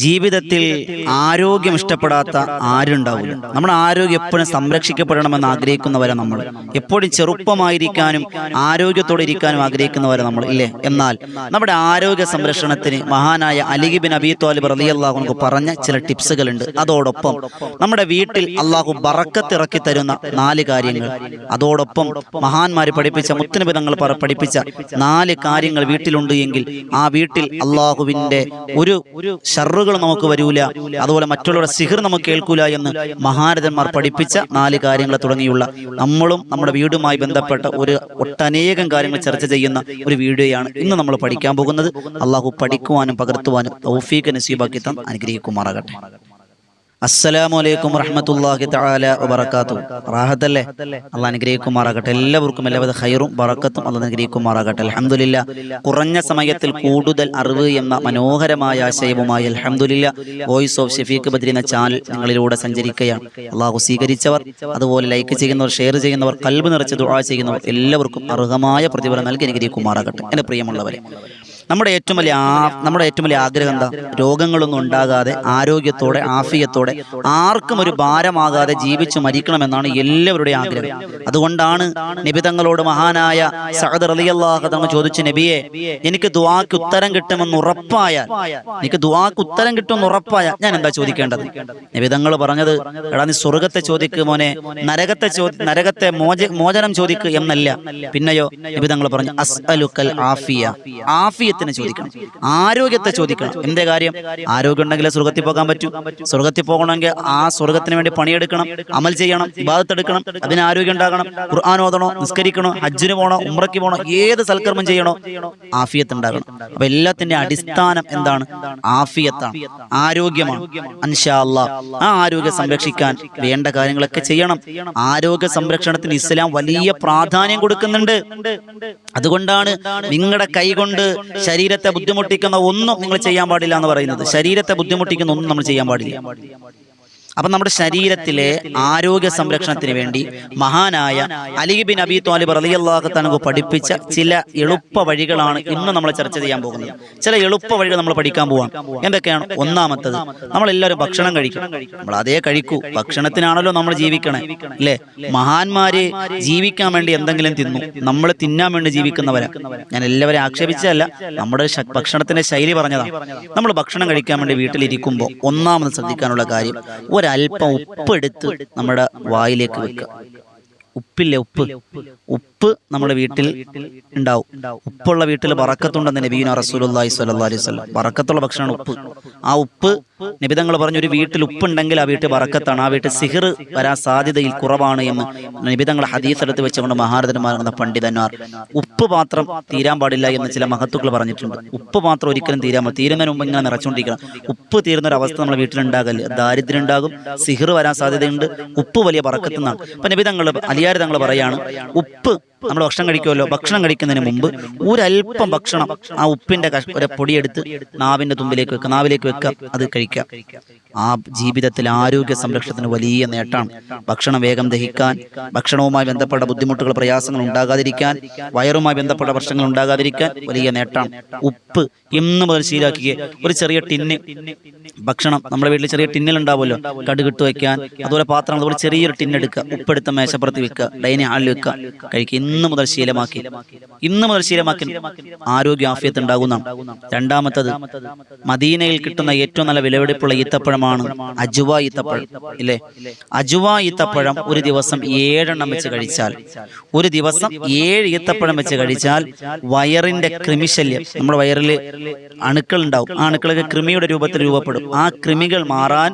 ജീവിതത്തിൽ ആരോഗ്യം ഇഷ്ടപ്പെടാത്ത ആരുണ്ടാവില്ല. നമ്മുടെ ആരോഗ്യം എപ്പോഴും സംരക്ഷിക്കപ്പെടണമെന്ന് ആഗ്രഹിക്കുന്നവരെ നമ്മൾ, എപ്പോഴും ചെറുപ്പമായിരിക്കാനും ആരോഗ്യത്തോടെ ഇരിക്കാനും ആഗ്രഹിക്കുന്നവരെ നമ്മൾ ഇല്ലേ. എന്നാൽ നമ്മുടെ ആരോഗ്യ സംരക്ഷണത്തിന് മഹാനായ അലി ബിൻ അബീ ത്വാലിബ് റളിയല്ലാഹു അൻഹു പറഞ്ഞ ചില ടിപ്സുകളുണ്ട്. അതോടൊപ്പം നമ്മുടെ വീട്ടിൽ അള്ളാഹു ബറക്കത്ത് ഇറക്കി തരുന്ന 4 കാര്യങ്ങൾ, അതോടൊപ്പം മഹാന്മാർ പഠിപ്പിച്ച മുത്തുനബി തങ്ങൾ പഠിപ്പിച്ച 4 കാര്യങ്ങൾ വീട്ടിലുണ്ട് എങ്കിൽ ആ വീട്ടിൽ അള്ളാഹുവിന്റെ ഒരു ഷർറുകൾ നമുക്ക് വരൂല, അതുപോലെ മറ്റുള്ളവരുടെ സിഹർ നമുക്ക് കേൾക്കൂല എന്ന് മഹാരഥന്മാർ പഠിപ്പിച്ച 4 കാര്യങ്ങൾ തുടങ്ങിയുള്ള നമ്മളും നമ്മുടെ വീടുമായി ബന്ധപ്പെട്ട ഒട്ടനേകം കാര്യങ്ങൾ ചർച്ച ചെയ്യുന്ന ഒരു വീഡിയോയാണ് ഇന്ന് നമ്മൾ പഠിക്കാൻ പോകുന്നത്. അള്ളാഹു പഠിക്കുവാനും പകർത്തുവാനും തൗഫീഖ് നസീബാക്കി തന്ന് അനുഗ്രഹിക്കുമാറാകട്ടെ. അസ്സലാമു അലൈക്കും വറഹ്മത്തുള്ളാഹി തആല വബറകാതുഹു. റാഹത്തല്ലേ? അള്ളാഹ് അനുഗ്രഹിക്കുമാറാകട്ടെ. എല്ലാവർക്കും എല്ലാവിധ ഖൈറും ബറക്കത്തും അള്ളാഹ് അനുഗ്രഹിക്കുമാറാകട്ടെ. അൽഹംദുലില്ലാഹ്, കുറഞ്ഞ സമയത്തിൽ കൂടുതൽ അറിവ് എന്ന മനോഹരമായ ആശയവുമായി അൽഹംദുലില്ലാഹ് വോയിസ് ഓഫ് ഷഫീഖ് ബദ്രി എന്ന ചാനൽ നിങ്ങളിലൂടെ സഞ്ചരിക്കുകയാണ്. അള്ളാഹു സ്വീകരിച്ചവർ, അതുപോലെ ലൈക്ക് ചെയ്യുന്നവർ, ഷെയർ ചെയ്യുന്നവർ, കൽബ് നിറച്ച് ദുആ ചെയ്യുന്നവർ എല്ലാവർക്കും അർഹമായ പ്രതിഫലം നൽകി അനുഗ്രഹിക്കുമാറാകട്ടെ. എൻ്റെ പ്രിയമുള്ളവരെ, നമ്മുടെ ഏറ്റവും വലിയ ആഗ്രഹം എന്താ? രോഗങ്ങളൊന്നും ഉണ്ടാകാതെ ആരോഗ്യത്തോടെ ആഫിയത്തോടെ ആർക്കും ഒരു ഭാരമാകാതെ ജീവിച്ചു മരിക്കണമെന്നാണ് എല്ലാവരുടെയും ആഗ്രഹം. അതുകൊണ്ടാണ് നബി തങ്ങളോട് മഹാനായ സഅദ് റളിയല്ലാഹു അൻഹു ചോദിച്ചു, നബിയെ, എനിക്ക് ദുആക്ക് ഉത്തരം കിട്ടുമെന്ന് ഉറപ്പായാൽ ഞാൻ എന്താ ചോദിക്കേണ്ടത്? നബി തങ്ങൾ പറഞ്ഞത്, എടാ, നീ സ്വർഗത്തെ ചോദിക്ക് മോനെ, നരകത്തെ മോചനം ചോദിക്ക് എന്നല്ല. പിന്നെയോ നബി തങ്ങൾ പറഞ്ഞു, അസ്അലുക്കൽ ആഫിയ ചോദിക്കണം, ആരോഗ്യത്തെ ചോദിക്കണം. എന്റെ കാര്യം? ആരോഗ്യം ഉണ്ടെങ്കിലേ സ്വർഗത്തിൽ പോകാൻ പറ്റൂ. സ്വർഗത്തിൽ പോകണമെങ്കിൽ ആ സ്വർഗത്തിന് വേണ്ടി പണിയെടുക്കണം, അമൽ ചെയ്യണം, ഇബാദത്ത് എടുക്കണം, അതിന് ആരോഗ്യം ഉണ്ടാകണം. ഖുർആൻ ഓതണോ, നിസ്കരിക്കണോ, ഹജ്ജിന് പോകണോ, ഉംറയ്ക്ക് പോകണോ, ഏത് സൽക്കർമ്മം ചെയ്യണോ, ആഫിയത്ത് ഉണ്ടാകണം. അപ്പൊ എല്ലാത്തിന്റെ അടിസ്ഥാനം എന്താണ്? ആഫിയത്താണ്, ആരോഗ്യമാണ്. ഇൻഷാ അല്ലാഹ് ആ ആരോഗ്യം സംരക്ഷിക്കാൻ വേണ്ട കാര്യങ്ങളൊക്കെ ചെയ്യണം. ആരോഗ്യ സംരക്ഷണത്തിന് ഇസ്ലാം വലിയ പ്രാധാന്യം കൊടുക്കുന്നുണ്ട്. അതുകൊണ്ടാണ് നിങ്ങളുടെ കൈകൊണ്ട് ശരീരത്തെ ബുദ്ധിമുട്ടിക്കുന്ന ഒന്നും നിങ്ങൾ ചെയ്യാൻ പാടില്ല എന്ന് പറയുന്നത്. ശരീരത്തെ ബുദ്ധിമുട്ടിക്കുന്ന ഒന്നും നമ്മൾ ചെയ്യാൻ പാടില്ല. അപ്പം നമ്മുടെ ശരീരത്തിലെ ആരോഗ്യ സംരക്ഷണത്തിന് വേണ്ടി മഹാനായ അലി ബിൻ അബീ ത്വാലിബ് റളിയല്ലാഹു അൻഹു പഠിപ്പിച്ച ചില എളുപ്പ വഴികളാണ് ഇന്ന് നമ്മൾ ചർച്ച ചെയ്യാൻ പോകുന്നത്. ചില എളുപ്പ വഴികൾ നമ്മൾ പഠിക്കാൻ പോവാം. എന്തൊക്കെയാണ്? ഒന്നാമത്തത്, നമ്മളെല്ലാവരും ഭക്ഷണം കഴിക്കും. നമ്മൾ അതേ കഴിക്കൂ, ഭക്ഷണത്തിനാണല്ലോ നമ്മൾ ജീവിക്കണേ, അല്ലേ? മഹാന്മാര് ജീവിക്കാൻ വേണ്ടി എന്തെങ്കിലും തിന്നു, നമ്മൾ തിന്നാൻ വേണ്ടി ജീവിക്കുന്നവരാ. ഞാൻ എല്ലാവരെയും ആക്ഷേപിച്ചതല്ല, നമ്മുടെ ഭക്ഷണത്തിന്റെ ശൈലി പറഞ്ഞതാണ്. നമ്മൾ ഭക്ഷണം കഴിക്കാൻ വേണ്ടി വീട്ടിലിരിക്കുമ്പോൾ ഒന്നാമത് ശ്രദ്ധിക്കാനുള്ള കാര്യം, ഒരല്പം ഉപ്പെടുത്ത് നമ്മുടെ വായിലേക്ക് വെക്കുക. ഉപ്പില്ലേ, ഉപ്പ് നമ്മുടെ വീട്ടിൽ ഉണ്ടാവും. ഉപ്പുള്ള വീട്ടിൽ ബറക്കത്തുണ്ടെന്ന് നബിയുനാ റസൂലുള്ളാഹി സ്വല്ലല്ലാഹു അലൈഹി വസല്ലം. ബറക്കത്തുള്ള ഭക്ഷണമാണ് ഉപ്പ്. ആ ഉപ്പ് നബി തങ്ങൾ പറഞ്ഞു, ഒരു വീട്ടിൽ ഉപ്പുണ്ടെങ്കിൽ ആ വീട്ടിൽ ബറക്കത്താണ്, ആ വീട്ടിൽ സിഹർ വരാൻ സാധ്യതയിൽ കുറവാണ് എന്ന് നബി തങ്ങൾ ഹദീസ് എടുത്ത് വെച്ചുകൊണ്ട് മഹാരഥന്മാർ, പണ്ഡിതന്മാർ ഉപ്പ് പാത്രം തീരാൻ പാടില്ല എന്ന് ചില മഹത്തുക്കൾ പറഞ്ഞിട്ടുണ്ട്. ഉപ്പ് പാത്രം ഒരിക്കലും തീരുന്നതിന് മുമ്പ് ഇങ്ങനെ നിറച്ചുകൊണ്ടിരിക്കണം. ഉപ്പ് തീരുന്ന ഒരു അവസ്ഥ നമ്മുടെ വീട്ടിലുണ്ടാകല്ലേ, ദാരിദ്ര്യം ഉണ്ടാകും, സിഹർ വരാൻ സാധ്യതയുണ്ട്. ഉപ്പ് വലിയ ബറക്കത്തെന്നാണ്. അപ്പൊ നബി തങ്ങൾ, അലിയാർ തങ്ങൾ പറയാണ്, ഉപ്പ് നമ്മൾ ഭക്ഷണം കഴിക്കുമല്ലോ, ഭക്ഷണം കഴിക്കുന്നതിന് മുമ്പ് ഒരല്പം ഭക്ഷണം ആ ഉപ്പിന്റെ ഒരു പൊടിയെടുത്ത് നാവിന്റെ തുമ്പിലേക്ക് വെക്കുക, അത് കഴിക്കുക. ആ ജീവിതത്തിൽ ആരോഗ്യ സംരക്ഷണത്തിന് വലിയ നേട്ടമാണ്. ഭക്ഷണം വേഗം ദഹിക്കാൻ, ഭക്ഷണവുമായി ബന്ധപ്പെട്ട ബുദ്ധിമുട്ടുകൾ, പ്രയാസങ്ങൾ ഉണ്ടാകാതിരിക്കാൻ, വയറുമായി ബന്ധപ്പെട്ട പ്രശ്നങ്ങൾ ഉണ്ടാകാതിരിക്കാൻ വലിയ നേട്ടമാണ്. ഉപ്പ് ഇന്ന് മുതൽ ശീലാക്കിയ ഒരു ചെറിയ ടിന്ന് ഭക്ഷണം നമ്മുടെ വീട്ടിൽ ചെറിയ ടിന്നിലുണ്ടാവുമല്ലോ, കടുകിട്ട് വയ്ക്കാൻ, അതുപോലെ പാത്രം, അതുപോലെ ചെറിയൊരു ടിന്നെടുക്കുക, ഉപ്പെടുത്ത മേശപ്പുറത്ത് വെക്കുക, ഡൈനിങ് ഹാളിൽ വെക്കുക, കഴിക്കുക. ഇന്ന് മുതൽ ശീലമാക്കി ആരോഗ്യ ആഫിയത്ത് ഉണ്ടാകുന്നതാണ്. രണ്ടാമത്തത്, മദീനയിൽ കിട്ടുന്ന ഏറ്റവും നല്ല വിലപിടിപ്പുള്ള ഈത്തപ്പഴമാണ് അജുവ ഈത്തപ്പഴം, ഇല്ലേ? അജുവ ഈത്തപ്പഴം ഒരു ദിവസം 7 എണ്ണം വെച്ച് കഴിച്ചാൽ, ഒരു ദിവസം 7 ഈത്തപ്പഴം വെച്ച് കഴിച്ചാൽ വയറിന്റെ കൃമിശല്യം, നമ്മുടെ വയറിൽ അണുക്കൾ ഉണ്ടാവും, ആ അണുക്കളൊക്കെ കൃമിയുടെ രൂപത്തിൽ രൂപപ്പെടും. ആ കൃമികൾ മാറാൻ,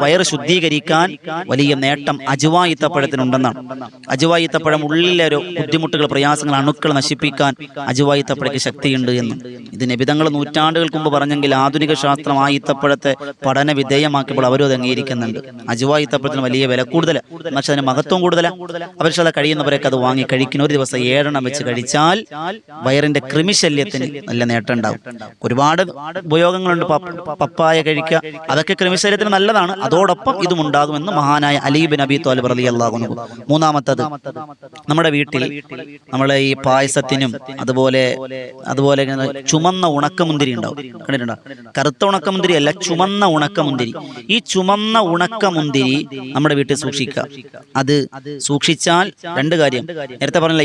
വയറ് ശുദ്ധീകരിക്കാൻ വലിയ നേട്ടം അജുവ ഈത്തപ്പഴത്തിനുണ്ടെന്നാണ്. അജുവ ഈത്തപ്പഴം ഉള്ളിലെ ഒരു ബുദ്ധിമുട്ടുകൾ, പ്രയാസങ്ങൾ, അണുക്കൾ നശിപ്പിക്കാൻ അജുവ ഈത്തപ്പഴയ്ക്ക് ശക്തിയുണ്ട് എന്ന് ഇത് നബി തങ്ങൾ നൂറ്റാണ്ടുകൾക്ക് മുമ്പ് പറഞ്ഞെങ്കിൽ ആധുനിക ശാസ്ത്രം ആ ഈത്തപ്പഴത്തെ പഠന വിധേയമാക്കിയപ്പോൾ അവരും അത് അംഗീകരിക്കുന്നുണ്ട്. അജ്വ ഈത്തപ്പഴത്തിന് വലിയ വില കൂടുതലാണ്, എന്നുവെച്ചാൽ അതിന് മഹത്വം കൂടുതലാണ്. അവർ കഴിയുന്നവരൊക്കെ അത് വാങ്ങി കഴിക്കുന്ന. ഒരു ദിവസം 7 എണ്ണം വെച്ച് കഴിച്ചാൽ വയറിന്റെ കൃമിശല്യത്തിന് നല്ല നേട്ടം ഉണ്ടാവും. ഒരുപാട് ഉപയോഗങ്ങളുണ്ട്. പപ്പായ കഴിക്കുക, അതൊക്കെ കൃമിശല്യത്തിന് നല്ലതാണ്. അതോടൊപ്പം ഇതും ഉണ്ടാകുമെന്ന് മഹാനായ അലി ബിൻ അബി ത്വാലിബ് റളിയല്ലാഹു അൻഹു. മൂന്നാമത്തത്, നമ്മുടെ വീട്ടിൽ നമ്മളെ ഈ പായസത്തിനും അതുപോലെ ചുമന്ന ഉണക്കമുന്തിരി ഉണ്ടാവും. കണ്ടിട്ടുണ്ടോ? കറുത്ത ഉണക്കമുന്തിരി അല്ല, ചുമന്ന ഉണക്കമുന്തിരി. ഈ ചുമന്ന ഉണക്കമുന്തിരി നമ്മുടെ വീട്ടിൽ സൂക്ഷിക്കുക. അത് സൂക്ഷിച്ചാൽ 2 കാര്യം. നേരത്തെ പറഞ്ഞില്ല,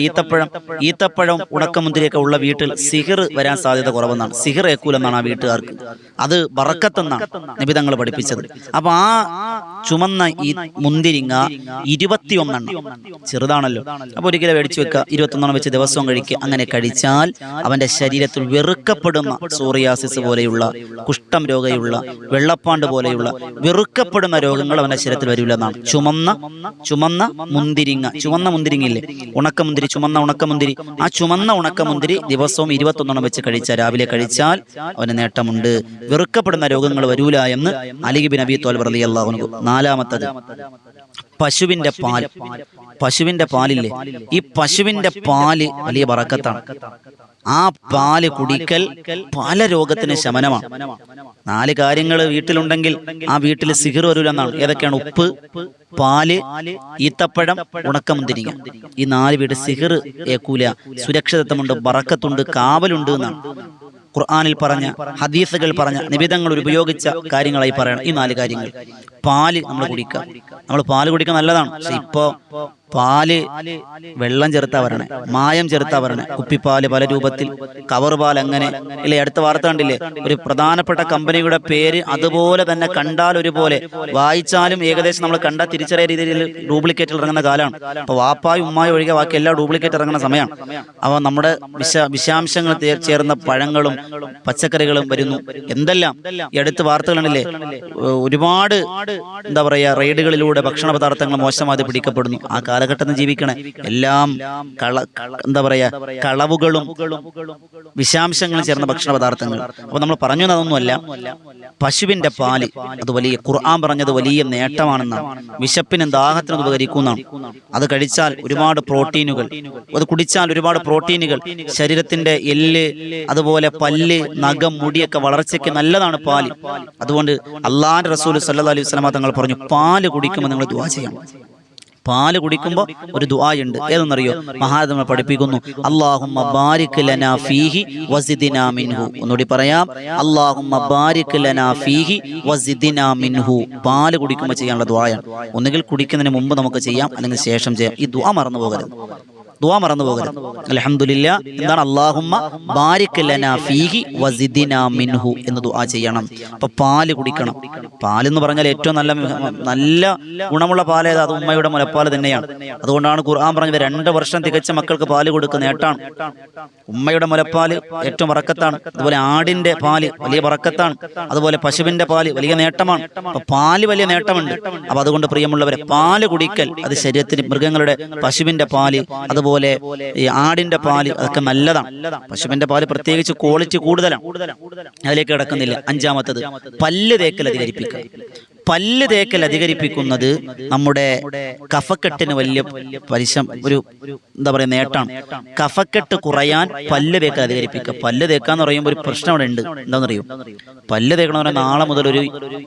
ഈത്തപ്പഴം ഉണക്കമുന്തിരിയൊക്കെ ഉള്ള വീട്ടിൽ സിഹിർ വരാൻ സാധ്യത കുറവെന്നാണ്. സിഹിർ ഏക്കൂലെന്നാണ് ആ വീട്ടുകാർക്ക്. അത് ബറക്കത്തെന്നാണ് നബി തങ്ങൾ പഠിപ്പിച്ചത്. അപ്പൊ ആ ചുമന്ന ഈ മുന്തിരിങ്ങ 21 എണ്ണം, ചെറുതാണല്ലോ, അപ്പൊ ഒരിക്കലും മേടിച്ചു വെക്കുക. 21 വെച്ച് ദിവസവും കഴിക്കുക. അങ്ങനെ കഴിച്ചാൽ അവന്റെ ശരീരത്തിൽ വെറുക്കപ്പെടുന്ന സോറിയാസിസ് പോലെയുള്ള, കുഷ്ഠം രോഗമുള്ള, വെള്ളപ്പാണ്ട് പോലെയുള്ള വെറുക്കപ്പെടുന്ന രോഗങ്ങൾ അവന്റെ ശരീരത്തിൽ വരില്ല എന്നാണ്. ചുമന്ന മുന്തിരിങ്ങയില്ലേ, ഉണക്കമുന്തിരി, ചുമന്ന ഉണക്കമുന്തിരി. ആ ചുമന്ന ഉണക്കമുന്തിരി ദിവസവും 21 വെച്ച് കഴിച്ചാൽ, രാവിലെ കഴിച്ചാൽ അവന് നേട്ടമുണ്ട്. വെറുക്കപ്പെടുന്ന രോഗങ്ങൾ വരൂല എന്ന് അലി ബിൻ അബി ത്വാലിബ് റളിയല്ലാഹു അൻഹു. നാലാമത്തത്, പശുവിന്റെ പാലില്ലേ, ഈ പശുവിന്റെ പാല് വലിയ ബറക്കത്താണ്. ആ പാല് കുടിക്കൽ പല രോഗത്തിന് ശമനമാണ്. 4 കാര്യങ്ങൾ വീട്ടിലുണ്ടെങ്കിൽ ആ വീട്ടിൽ സിഹിർ വരൂലെന്നാണ്. ഏതൊക്കെയാണ്? ഉപ്പ്, പാല്, ഈത്തപ്പഴം, ഉണക്കമുന്തിരിങ്ങ. ഈ 4 വീട് സിഹിർ ഏക്കൂല. സുരക്ഷിതത്വമുണ്ട്, ബറക്കത്തുണ്ട്, കാവലുണ്ട് എന്നാണ് ഖുർആനിൽ പറഞ്ഞ, ഹദീസുകൾ പറഞ്ഞ, നിബിധങ്ങൾ ഉപയോഗിച്ച കാര്യങ്ങളായി പറയണം ഈ 4 കാര്യങ്ങൾ. പാല് നമ്മൾ കുടിക്കുക. നമ്മൾ പാല് കുടിക്കാൻ നല്ലതാണ്. പക്ഷെ ഇപ്പോ പാല് വെള്ളം ചേർത്താ വരണേ, മായം ചേർത്താ വരണേ. കുപ്പിപ്പാല് പല രൂപത്തിൽ, കവർ പാൽ, അങ്ങനെ ഇല്ലേ. അടുത്ത വാർത്ത കണ്ടില്ലേ, ഒരു പ്രധാനപ്പെട്ട കമ്പനിയുടെ പേര് അതുപോലെ തന്നെ കണ്ടാൽ ഒരുപോലെ, വായിച്ചാലും ഏകദേശം നമ്മൾ കണ്ടാൽ തിരിച്ചറിയ രീതിയിൽ ഡ്യൂപ്ലിക്കേറ്റ് ഇറങ്ങുന്ന കാലമാണ്. അപ്പൊ വാപ്പായും ഉമ്മായും ഒഴികെ ബാക്കി എല്ലാ ഡ്യൂപ്ലിക്കേറ്റ് ഇറങ്ങുന്ന സമയമാണ്. അപ്പോൾ നമ്മുടെ വിഷാംശങ്ങൾ ചേർന്ന പഴങ്ങളും പച്ചക്കറികളും വരുന്നു. എന്തെല്ലാം ഈ അടുത്ത വാർത്തകളുണ്ടല്ലേ, ഒരുപാട് എന്താ പറയാ, റെയ്ഡുകളിലൂടെ ഭക്ഷണ പദാർത്ഥങ്ങൾ മോശമായി പിടിക്കപ്പെടുന്നു. ആ കാലഘട്ടത്തിൽ ജീവിക്കണേ. എല്ലാം എന്താ പറയാ, കളവുകളും വിഷാംശങ്ങളും ചേർന്ന ഭക്ഷണ പദാർത്ഥങ്ങൾ. അപ്പൊ നമ്മൾ പറഞ്ഞു അതൊന്നുമല്ല. പശുവിന്റെ പാല് അത് വലിയ, ഖുർആൻ പറഞ്ഞത് വലിയ നേട്ടമാണെന്നാണ്. വിശപ്പിനും ദാഹത്തിനും ഉപകരിക്കുന്നതാണ്. അത് കഴിച്ചാൽ ഒരുപാട് പ്രോട്ടീനുകൾ, അത് കുടിച്ചാൽ ഒരുപാട് പ്രോട്ടീനുകൾ, ശരീരത്തിന്റെ എല്ല്, അതുപോലെ പല്ല്, നഖം, മുടിയൊക്കെ വളർച്ചയ്ക്ക് നല്ലതാണ് പാല്. അതുകൊണ്ട് അള്ളാഹുവിന്റെ റസൂൽ സല്ലല്ലാഹു അലൈഹി വസല്ലം തങ്ങൾ പറഞ്ഞു, പാല് കുടിക്കുമ്പോൾ നിങ്ങൾ ദുആ ചെയ്യണം. പാല് കുടിക്കുമ്പോൾ ഒരു ദുആയുണ്ട്. ഏതെന്നറിയോ? മഹാത്മ പഠിപ്പിക്കുന്നു, അല്ലാഹുമ്മ ബാരിക് ലനാ ഫീഹി വസിദ്നാ മിൻഹു. ഒന്നുകൂടി പറയാം, അല്ലാഹുമ്മ ബാരിക് ലനാ ഫീഹി വസിദ്നാ മിൻഹു. പാല് കുടിക്കുമ്പോൾ ചെയ്യാനുള്ള ദുആയാണ്. ഒന്നുകിൽ കുടിക്കുന്നതിന് മുമ്പ് നമുക്ക് ചെയ്യാം, അല്ലെങ്കിൽ ശേഷം ചെയ്യാം. ഈ ദുആ മറന്നു പോകരുത്. അൽഹംദുലില്ലാ. എന്താണ്? അല്ലാഹുമ്മ ബാരിക് ലനാ ഫീഹി വസിദ്നാ മിൻഹു എന്ന് ദുആ ചെയ്യണം. അപ്പൊ പാല് കുടിക്കണം. പാലെന്ന് പറഞ്ഞാൽ ഏറ്റവും നല്ല ഗുണമുള്ള പാല് ഏതാ? അത് ഉമ്മയുടെ മുലപ്പാല് തന്നെയാണ്. അതുകൊണ്ടാണ് ഖുർആൻ പറഞ്ഞത് 2 വർഷം തികച്ച മക്കൾക്ക് പാല് കൊടുക്കുന്ന നേട്ടാണ്. ഉമ്മയുടെ മുലപ്പാല് ഏറ്റവും ബറക്കത്താണ്. അതുപോലെ ആടിന്റെ പാല് വലിയ ബറക്കത്താണ്. അതുപോലെ പശുവിന്റെ പാല് വലിയ നേട്ടമാണ്. അപ്പൊ പാല് വലിയ നേട്ടമുണ്ട്. അപ്പൊ അതുകൊണ്ട് പ്രിയമുള്ളവരെ, പാല് കുടിക്കൽ അത് ശരീരത്തിന്, മൃഗങ്ങളുടെ പശുവിന്റെ പാല്, അതുപോലെ ഈ ആടിന്റെ പാല്, അതൊക്കെ നല്ലതാണ്. പശുവിന്റെ പാല് പ്രത്യേകിച്ച് ക്വാളിറ്റി കൂടുതലാണ്. അതിലേക്ക് കിടക്കുന്നില്ല. 5-മത്തത്, പല്ല് തേക്കൽ അധികരിപ്പിക്കുക. പല്ല് തേക്കൽ അധികരിപ്പിക്കുന്നത് നമ്മുടെ കഫക്കെട്ടിന് വലിയ ഒരു എന്താ പറയുക നേട്ടാണ്. കഫക്കെട്ട് കുറയാൻ പല്ല് തേക്കൽ അധികരിപ്പിക്കുക. പല്ല് തേക്കാന്ന് പറയുമ്പോൾ ഒരു പ്രശ്നം അവിടെ ഉണ്ട്. എന്താണെന്നറിയോ? പല്ല് തേക്കണമെന്ന് പറഞ്ഞാൽ നാളെ മുതൽ ഒരു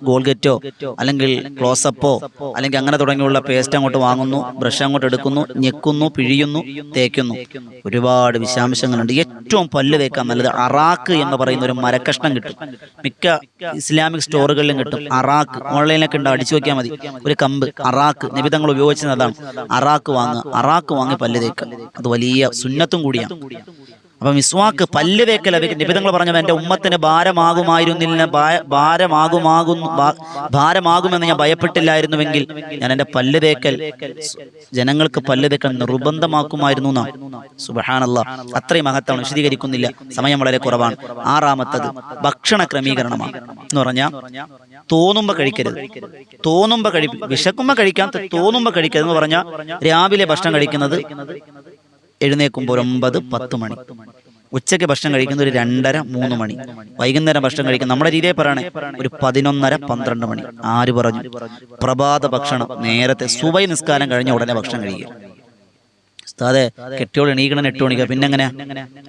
ഗോൾഗറ്റോ അല്ലെങ്കിൽ ക്ലോസപ്പോ അല്ലെങ്കിൽ അങ്ങനെ തുടങ്ങിയുള്ള പേസ്റ്റ് അങ്ങോട്ട് വാങ്ങുന്നു, ബ്രഷ് അങ്ങോട്ട് എടുക്കുന്നു, ഞെക്കുന്നു, പിഴിയുന്നു, തേക്കുന്നു. ഒരുപാട് വിഷാംശങ്ങളുണ്ട്. ഏറ്റവും പല്ല് തേക്കാൻ നല്ലത് അറാക്ക് എന്ന് പറയുന്ന ഒരു മരക്കഷ്ണം കിട്ടും. മിക്ക ഇസ്ലാമിക് സ്റ്റോറുകളിലും കിട്ടും അറാക്ക്. ഓൺലൈനിലൊക്കെ ഉണ്ട്, അടിച്ചു വെക്കാൻ മതി. ഒരു കമ്പ് അറാക്ക്, നബി തങ്ങൾ ഉപയോഗിച്ചത് അതാണ്. അറാക്ക് വാങ്ങി പല്ല് തേക്കുക. അത് വലിയ സുന്നത്തും കൂടിയാണ്. അപ്പൊ മിസ്വാക്ക്, പല്ല് തേക്കൽ, നബി തങ്ങൾ പറഞ്ഞത് എന്റെ ഉമ്മത്തിന് ഭാരമാകുമെന്ന് ഞാൻ ഭയപ്പെട്ടില്ലായിരുന്നുവെങ്കിൽ ഞാൻ എന്റെ പല്ല് തേക്കൽ ജനങ്ങൾക്ക് പല്ല് തേക്കൽ നിർബന്ധമാക്കുമായിരുന്നു എന്നാണ്. സുബ്ഹാനല്ലാഹ്, അത്രയും മഹത്വമാണ്. വിശദീകരിക്കുന്നില്ല, സമയം വളരെ കുറവാണ്. 6-മത്തത് ഭക്ഷണ ക്രമീകരണമാണ്. എന്ന് പറഞ്ഞാൽ തോന്നുമ്പോ കഴിക്കരുത്. വിശക്കുമ്പോ കഴിക്കാൻ, തോന്നുമ്പോ കഴിക്കരുത് എന്ന് പറഞ്ഞാൽ രാവിലെ ഭക്ഷണം കഴിക്കുന്നത് എഴുന്നേൽക്കുമ്പോൾ 9-10 മണി. ഉച്ചയ്ക്ക് ഭക്ഷണം കഴിക്കുന്നത് ഒരു 2:30-3 മണി. വൈകുന്നേരം ഭക്ഷണം കഴിക്കുന്നത് നമ്മുടെ രീതിയെ പറയണേ ഒരു 11:30-12 മണി. ആര് പറഞ്ഞു? പ്രഭാത ഭക്ഷണം നേരത്തെ സുബഹി നിസ്കാരം കഴിഞ്ഞ ഉടനെ ഭക്ഷണം കഴിക്കുക. അതെ, കെട്ടിയോൾ എണീക്കണം 8 മണിക്ക്, പിന്നെ എങ്ങനെ?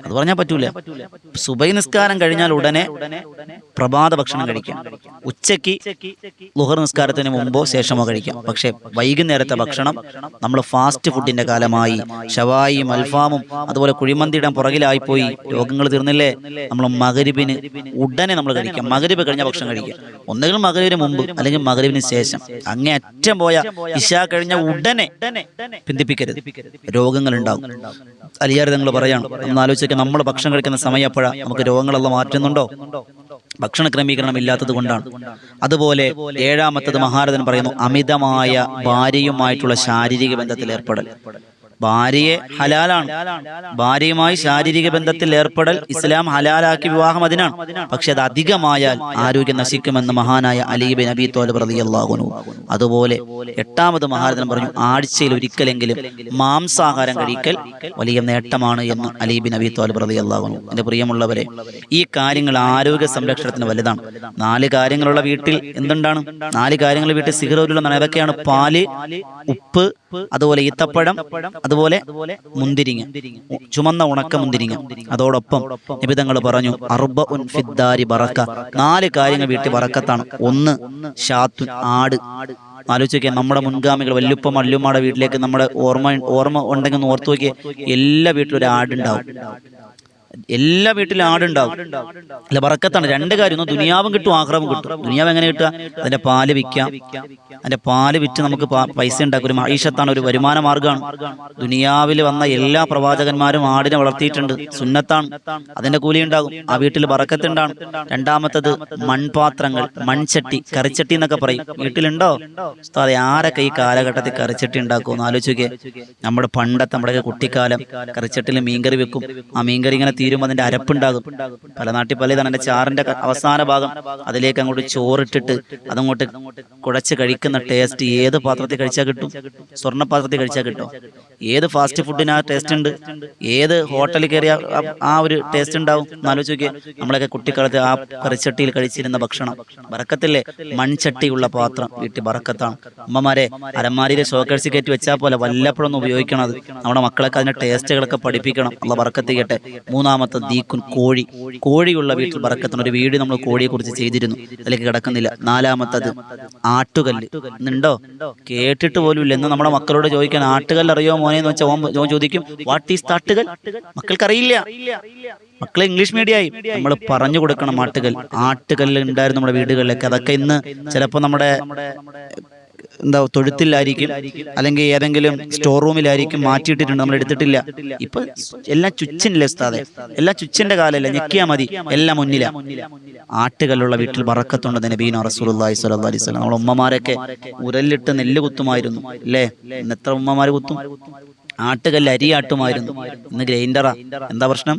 അത് പറഞ്ഞാൽ പറ്റൂല. സുബഹി നിസ്കാരം കഴിഞ്ഞാൽ ഉടനെ പ്രഭാത ഭക്ഷണം കഴിക്കാം. ഉച്ചയ്ക്ക് ളുഹർ നിസ്കാരത്തിന് മുമ്പോ ശേഷമോ കഴിക്കാം. പക്ഷെ വൈകുന്നേരത്തെ ഭക്ഷണം നമ്മൾ ഫാസ്റ്റ് ഫുഡിന്റെ കാലമായി. ഷവായിയും അൽഫാമും അതുപോലെ കുഴിമന്തിയുടെ പുറകിലായിപ്പോയി. രോഗങ്ങൾ തീർന്നില്ലേ? നമ്മൾ മഗ്‌രിബിന് ഉടനെ നമ്മൾ കഴിക്കാം. മഗ്‌രിബ് കഴിഞ്ഞ ഭക്ഷണം കഴിക്കാം. ഒന്നുകിൽ മഗ്‌രിബിന് മുമ്പ് അല്ലെങ്കിൽ മഗ്‌രിബിന് ശേഷം. അങ്ങേ അറ്റം പോയ ഇശാ കഴിഞ്ഞ ഉടനെ പിന്തിപ്പിക്കരുത്, രോഗങ്ങൾ ഉണ്ടാകും. അലിയാർ തങ്ങൾ പറയാണ്, ഒന്ന് ആലോചിക്കുക, നമ്മൾ ഭക്ഷണം കഴിക്കുന്ന സമയം എപ്പോഴാണ്? നമുക്ക് രോഗങ്ങളെല്ലാം മാറ്റുന്നുണ്ടോ? ഭക്ഷണ ക്രമീകരണം ഇല്ലാത്തത് കൊണ്ടാണ്. അതുപോലെ 7-മത്തത് മഹാരഥൻ പറയുന്നു, അമിതമായ ഭാര്യയുമായിട്ടുള്ള ശാരീരിക ബന്ധത്തിൽ ഏർപ്പെടൽ. ഭാര്യയെ ഹലാലാണ്, ഭാര്യയുമായി ശാരീരിക ബന്ധത്തിൽ ഏർപ്പെടൽ ഇസ്ലാം ഹലാലാക്കി വിവാഹം അതിനാണ്. പക്ഷെ അത് അധികമായാൽ ആരോഗ്യം നശിക്കുമെന്ന് മഹാനായ അലി ബിൻ അബി ത്വാലിബ് റളിയല്ലാഹു അൻഹു. അതുപോലെ 8-മത് മഹാരഥൻ പറഞ്ഞു, ആഴ്ചയിൽ ഒരിക്കലെങ്കിലും മാംസാഹാരം കഴിക്കൽ വലിയ നേട്ടമാണ് എന്ന് അലി ബിൻ അബി ത്വാലിബ് റളിയല്ലാഹു അൻഹു. എന്റെ പ്രിയമുള്ളവരെ, ഈ കാര്യങ്ങൾ ആരോഗ്യ സംരക്ഷണത്തിന് വലുതാണ്. 4 കാര്യങ്ങളുള്ള വീട്ടിൽ എന്തുണ്ടാണ്? 4 കാര്യങ്ങൾ വീട്ടിൽ സിഹ്റുള്ള ഏതൊക്കെയാണ്? പാല്, ഉപ്പ്, അതുപോലെ ഈത്തപ്പഴം, അതുപോലെ മുന്തിരിങ്ങ, ചുമന്ന ഉണക്ക മുന്തിരിങ്ങ. അതോടൊപ്പം നബി തങ്ങൾ പറഞ്ഞു, അർബഉൻ ഫിദ്ദാരി ബറക്ക, 4 കാര്യങ്ങൾ വീട്ടിൽ ബറക്കത്താണ്. 1 ഷാത്തുൻ, ആട്. ആലോചിക്കുക, നമ്മുടെ മുൻഗാമികൾ വല്ലുപ്പ മല്ലുമ്മയുടെ വീട്ടിലേക്ക് നമ്മുടെ ഓർമ്മ ഉണ്ടെങ്കിൽ ഒന്ന് ഓർത്തു നോക്കിയേ, എല്ലാ വീട്ടിലും ഒരു ആടുണ്ടാവും. എല്ലാ വീട്ടിലും ആടുണ്ടാവും. അല്ല, ബറക്കത്താണ്. 2 കാര്യം, ഒന്ന് ദുനിയാവും കിട്ടും, ആഖിറവും കിട്ടും. ദുനിയാവ് എങ്ങനെ കിട്ടുക? അതിന്റെ പാല് വിൽക്കാം. അതിന്റെ പാല് വിറ്റ് നമുക്ക് പൈസ ഉണ്ടാക്കും. ഒരു മഈഷത്താണ്, ഒരു വരുമാന മാർഗ്ഗമാണ്. ദുനിയാവിൽ വന്ന എല്ലാ പ്രവാചകന്മാരും ആടിനെ വളർത്തിയിട്ടുണ്ട്, സുന്നത്താണ്. അതിന്റെ കൂലി ഉണ്ടാകും. ആ വീട്ടിൽ ബറക്കത്തുണ്ടാണ്. 2-മത്തത് മൺപാത്രങ്ങൾ, മൺചട്ടി, കറിച്ചട്ടി എന്നൊക്കെ പറയും. വീട്ടിലുണ്ടോ? ഉസ്താദേ, ആരൊക്കെ ഈ കാലഘട്ടത്തിൽ കറിച്ചട്ടി ഉണ്ടാക്കുമെന്ന് ആലോചിക്കേ. നമ്മുടെ നമ്മുടെയൊക്കെ കുട്ടിക്കാലം കറിച്ചട്ടിൽ മീൻകറി വെക്കും. ആ മീൻകറി ഇങ്ങനെ തീരുമ്പോൾ അതിന്റെ അരപ്പുണ്ടാകും. പല നാട്ടിൽ പലതാണ്. അതിന്റെ ചാറിന്റെ അവസാന ഭാഗം അതിലേക്ക് അങ്ങോട്ട് ചോറിട്ടിട്ട് അതങ്ങോട്ട് കുഴച്ച് കഴിക്കുന്ന ടേസ്റ്റ് ഏത് പാത്രത്തിൽ കഴിച്ചാൽ കിട്ടും? സ്വർണ്ണ പാത്രത്തിൽ കഴിച്ചാൽ കിട്ടും? ഏത് ഫാസ്റ്റ് ഫുഡിന് ആ ടേസ്റ്റ് ഉണ്ട്? ഏത് ഹോട്ടലിൽ കയറിയ ആ ഒരു ടേസ്റ്റ് ഉണ്ടാവും? എന്നാലോചിച്ച് നോക്കിയേ. നമ്മളൊക്കെ കുട്ടിക്കാലത്ത് ആ കറിച്ചട്ടിയിൽ കഴിച്ചിരുന്ന ഭക്ഷണം ബറക്കത്തില്ലേ? മൺചട്ടിയുള്ള പാത്രം വീട്ടിൽ ബറക്കത്താണ്. അമ്മമാരെ, അലമാരിയിലെ ഷോക്കേഴ്സ് കയറ്റി വെച്ചാൽ പോലെ വല്ലപ്പോഴൊന്നും ഉപയോഗിക്കണത്. നമ്മുടെ മക്കളൊക്കെ അതിന്റെ ടേസ്റ്റുകളൊക്കെ പഠിപ്പിക്കണം. അള്ളാഹ് ബറക്കത്ത് ചെയ്യട്ടെ. 3-മത്തെ ദീക്കുൻ, കോഴി. കോഴിയുള്ള വീട്ടിൽ ബറക്കത്തിന്. ഒരു വീഡിയോ നമ്മൾ കോഴിയെ കുറിച്ച് ചെയ്തിരുന്നു, അതിലേക്ക് കിടക്കുന്നില്ല. 4-മത്തത് ആട്ടുകല്ല്. ഇന്നുണ്ടോ? കേട്ടിട്ട് പോലും ഇല്ല. എന്ന് നമ്മുടെ മക്കളോട് ചോദിക്കാൻ, ആട്ടുകല്ല് അറിയോ മോനെ എന്ന് വെച്ചാൽ ഓൻ ചോദിക്കും, വാട്ട് ഈസ് ആട്ടുകൽ? മക്കൾക്കറിയില്ല. മക്കളെ ഇംഗ്ലീഷ് മീഡിയമായി. നമ്മൾ പറഞ്ഞു കൊടുക്കണം. ആട്ടുകല്ല് ഉണ്ടായിരുന്നു നമ്മുടെ വീടുകളിലൊക്കെ. അതൊക്കെ ഇന്ന് ചിലപ്പോൾ നമ്മുടെ തൊഴുത്തിലായിരിക്കും, അല്ലെങ്കിൽ ഏതെങ്കിലും സ്റ്റോർ റൂമിലായിരിക്കും മാറ്റിയിട്ടിട്ടുണ്ട്, നമ്മൾ എടുത്തിട്ടില്ല. ഇപ്പൊ എല്ലാം ചുച്ചിനില്ലേ ഉസ്താദെ? എല്ലാം ചുച്ചിന്റെ കാലല്ല, ഞെക്കിയാ മതി, എല്ലാം മുന്നില. ആട്ടുകല്ലുള്ള വീട്ടിൽ ബറക്കത്തുണ്ട് നബീന റസൂലുള്ളാഹി സ്വല്ലല്ലാഹി അലൈഹി വസല്ലം. നമ്മുടെ ഉമ്മമാരൊക്കെ ഉരലിട്ട് നെല്ല് കുത്തുമായിരുന്നു അല്ലേ? ഇന്ന് എത്ര ഉമ്മമാര് കുത്തും? ആട്ടുകല്ല് അരിയാട്ടുമായിരുന്നു. ഇന്ന് ഗ്രൈൻഡറാ. എന്താ പ്രശ്നം?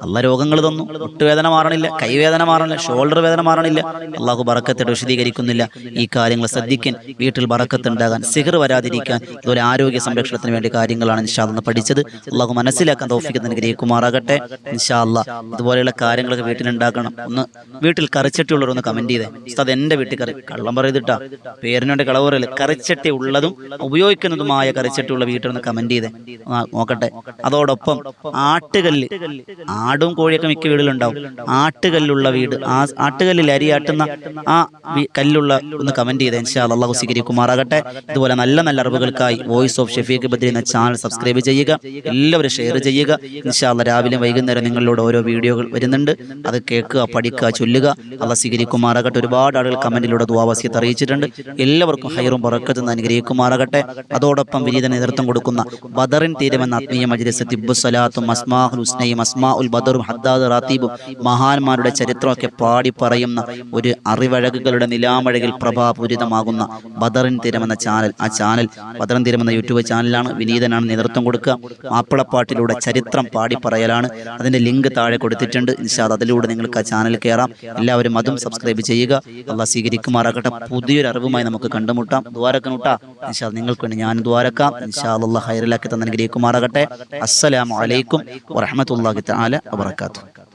അള്ളാഹ് രോഗങ്ങൾ തന്നു. മുട്ടുവേദന മാറണില്ല, കൈവേദന മാറണില്ല, ഷോൾഡർ വേദന മാറണില്ല. അള്ളാഹു ബറക്കത്തിട്ട് വിശദീകരിക്കുന്നില്ല. ഈ കാര്യങ്ങൾ ശ്രദ്ധിക്കാൻ, വീട്ടിൽ ബറക്കത്ത് ഉണ്ടാകാൻ, സിഹർ വരാതിരിക്കാൻ, അതുപോലെ ആരോഗ്യ സംരക്ഷണത്തിന് വേണ്ടി കാര്യങ്ങളാണ് ഇൻഷാ അല്ലാഹ് പഠിച്ചത്. അള്ളാഹു മനസ്സിലാക്കാൻ തൗഫീഖ് അനുഗ്രഹിക്കുമാറാകട്ടെ ഇൻഷാ അല്ലാഹ്. ഇതുപോലെയുള്ള കാര്യങ്ങളൊക്കെ വീട്ടിലുണ്ടാക്കണം. ഒന്ന് വീട്ടിൽ കറിച്ചട്ടിയുള്ളവരൊന്ന് കമന്റ് ചെയ്തേ. ഉസ്താദ്, എന്റെ വീട്ടിൽ കള്ളം പറയതിട്ടാ, പേരിനോട് കളവ് പറയല്, കറിച്ചട്ടി ഉള്ളതും ഉപയോഗിക്കുന്നതുമായ കറിച്ചട്ടിയുള്ള വീട്ടിലൊന്ന് കമന്റ് ചെയ്തേ, നോക്കട്ടെ. അതോടൊപ്പം ആട്ടുകല്ല്, ആടും കോഴിയൊക്കെ മിക്ക വീടുകളുണ്ടാവും. ആട്ടുകല്ലുള്ള വീട്, ആ ആട്ടുകല്ലിൽ അരിയാട്ടുന്ന ആ കല്ലുള്ള ഒന്ന് കമന്റ് ചെയ്തേ. ഇൻഷാ അല്ലാഹ് അല്ലാഹു സ്വീകരിക്കുമാറാകട്ടെ. ഇതുപോലെ നല്ല നല്ല അറിവുകൾക്കായി വോയിസ് ഓഫ് ഷഫീഖ് ബദ്രി എന്ന ചാനൽ സബ്സ്ക്രൈബ് ചെയ്യുക. എല്ലാവരും ഷെയർ ചെയ്യുക. ഇൻഷാ അല്ലാഹ് രാവിലെ വൈകുന്നേരം നിങ്ങളിലൂടെ ഓരോ വീഡിയോകൾ വരുന്നുണ്ട്. അത് കേൾക്കുക, പഠിക്കുക, ചൊല്ലുക. അല്ലാഹ് സ്വീകരിക്കുമാറാകട്ടെ. ഒരുപാട് ആളുകൾ കമന്റിലൂടെ ദുആ വസിയത്ത് അറിയിച്ചിട്ടുണ്ട്. എല്ലാവർക്കും ഹൈറും ബറക്കത്തും അനുഗ്രഹിക്കുമാറാകട്ടെ. അതോടൊപ്പം വിനീത നേതൃത്വം കൊടുക്കുന്ന ബദറിൻ തീരുമെന്ന ആത്മീയ മജ്ലിസ് തിബ്ബുസ്സലാത്തും അസ്മാഉൽ ഹുസ്നയും അസ്മാഉൽ ബദറും ഹദ്ദാദ് റാത്തീബും മഹാന്മാരുടെ ചരിത്രമൊക്കെ പാടി പറയുന്ന ഒരു അറിവഴകുകളുടെ നിലാമഴകിൽ പ്രഭാപൂരിതമാകുന്ന ബദറിൻ തീരമെന്ന ചാനൽ, ആ ചാനൽ ബദറിൻ തീരമെന്ന യൂട്യൂബ് ചാനലാണ്. വിനീതനാണ് നേതൃത്വം കൊടുക്കുക. മാപ്പിളപ്പാട്ടിലൂടെ ചരിത്രം പാടി പറയലാണ്. അതിന്റെ ലിങ്ക് താഴെ കൊടുത്തിട്ടുണ്ട്. ഇൻഷാ അല്ലാഹ് അതിലൂടെ നിങ്ങൾക്ക് ആ ചാനൽ കയറാം. എല്ലാവരും അതും സബ്സ്ക്രൈബ് ചെയ്യുക. അല്ലാഹ് സ്വീകരിക്കുമാറാകട്ടെ. പുതിയൊരു അറിവുമായി നമുക്ക് കണ്ടുമുട്ടാം. ദ്വാരക്കനുട്ടാ ഇൻഷാ അല്ലാഹ്. നിങ്ങൾക്ക് വേണ്ടി ഞാൻ ദ്വാരക്കാം. ഇൻഷാ അല്ലാഹ് ഹൈറിലാക്കി തന്ന് അനുഗ്രഹിക്കുമാറാകട്ടെ. അസ്സലാമു അലൈക്കും വറഹ്മത്തുള്ളാഹി തആല വബറകാതുഹു.